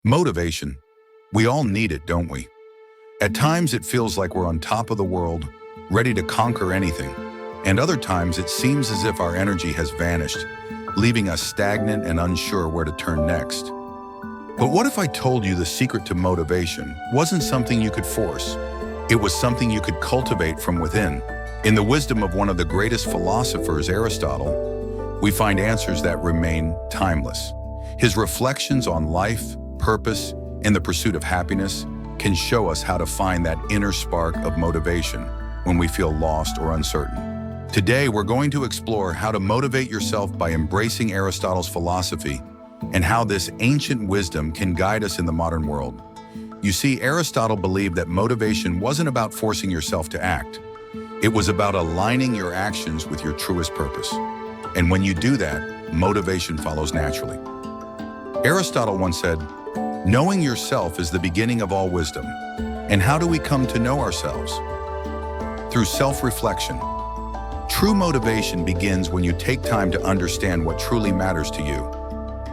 Motivation. We all need it, don't we? At times it feels like we're on top of the world, ready to conquer anything. And other times it seems as if our energy has vanished, leaving us stagnant and unsure where to turn next. But what if I told you the secret to motivation wasn't something you could force? It was something you could cultivate from within. In the wisdom of one of the greatest philosophers, Aristotle, we find answers that remain timeless. His reflections on life, purpose, and the pursuit of happiness can show us how to find that inner spark of motivation when we feel lost or uncertain. Today, we're going to explore how to motivate yourself by embracing Aristotle's philosophy and how this ancient wisdom can guide us in the modern world. You see, Aristotle believed that motivation wasn't about forcing yourself to act. It was about aligning your actions with your truest purpose. And when you do that, motivation follows naturally. Aristotle once said, "Knowing yourself is the beginning of all wisdom." And how do we come to know ourselves? Through self-reflection. True motivation begins when you take time to understand what truly matters to you.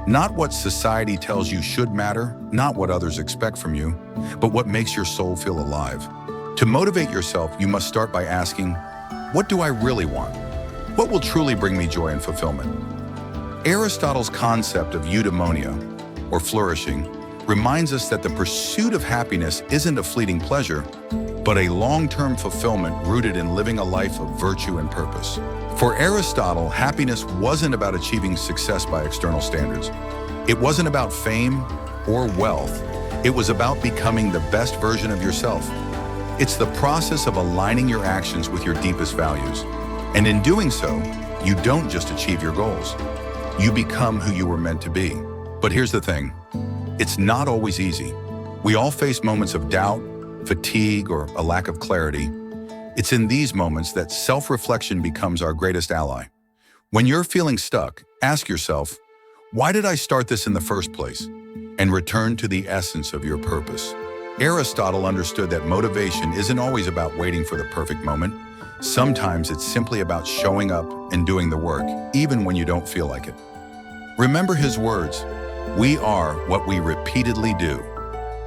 Not what society tells you should matter, not what others expect from you, but what makes your soul feel alive. To motivate yourself, you must start by asking, what do I really want? What will truly bring me joy and fulfillment? Aristotle's concept of eudaimonia, or flourishing, reminds us that the pursuit of happiness isn't a fleeting pleasure, but a long-term fulfillment rooted in living a life of virtue and purpose. For Aristotle, happiness wasn't about achieving success by external standards. It wasn't about fame or wealth. It was about becoming the best version of yourself. It's the process of aligning your actions with your deepest values. And in doing so, you don't just achieve your goals. You become who you were meant to be. But here's the thing. It's not always easy. We all face moments of doubt, fatigue, or a lack of clarity. It's in these moments that self-reflection becomes our greatest ally. When you're feeling stuck, ask yourself, why did I start this in the first place? And return to the essence of your purpose. Aristotle understood that motivation isn't always about waiting for the perfect moment. Sometimes it's simply about showing up and doing the work, even when you don't feel like it. Remember his words, "We are what we repeatedly do."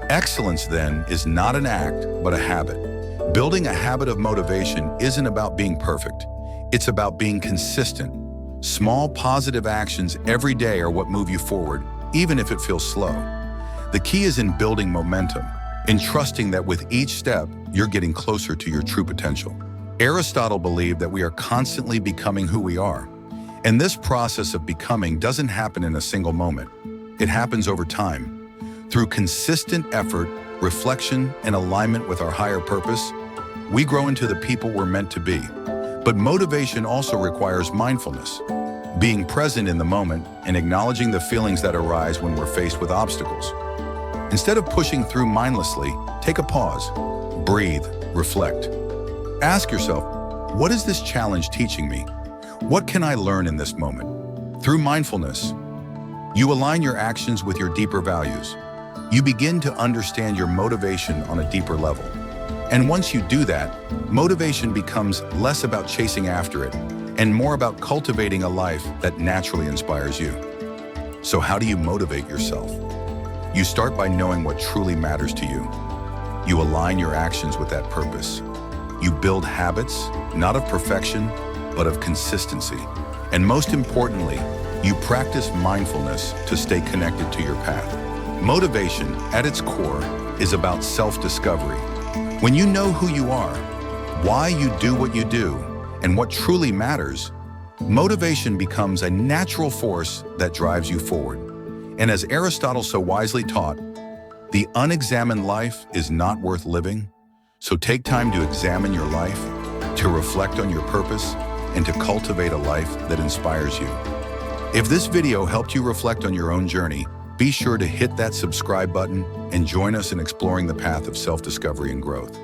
Excellence, then, is not an act, but a habit. Building a habit of motivation isn't about being perfect. It's about being consistent. Small positive actions every day are what move you forward, even if it feels slow. The key is in building momentum, in trusting that with each step, you're getting closer to your true potential. Aristotle believed that we are constantly becoming who we are. And this process of becoming doesn't happen in a single moment. It happens over time. Through consistent effort, reflection, and alignment with our higher purpose, we grow into the people we're meant to be. But motivation also requires mindfulness, being present in the moment and acknowledging the feelings that arise when we're faced with obstacles. Instead of pushing through mindlessly, take a pause, breathe, reflect. Ask yourself, what is this challenge teaching me? What can I learn in this moment? Through mindfulness, you align your actions with your deeper values. You begin to understand your motivation on a deeper level. And once you do that, motivation becomes less about chasing after it and more about cultivating a life that naturally inspires you. So how do you motivate yourself? You start by knowing what truly matters to you. You align your actions with that purpose. You build habits, not of perfection, but of consistency. And most importantly, you practice mindfulness to stay connected to your path. Motivation, at its core, is about self-discovery. When you know who you are, why you do what you do, and what truly matters, motivation becomes a natural force that drives you forward. And as Aristotle so wisely taught, the unexamined life is not worth living. So take time to examine your life, to reflect on your purpose, and to cultivate a life that inspires you. If this video helped you reflect on your own journey, be sure to hit that subscribe button and join us in exploring the path of self-discovery and growth.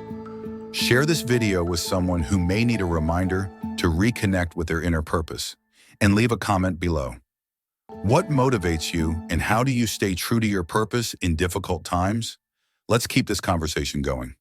Share this video with someone who may need a reminder to reconnect with their inner purpose, and leave a comment below. What motivates you, and how do you stay true to your purpose in difficult times? Let's keep this conversation going.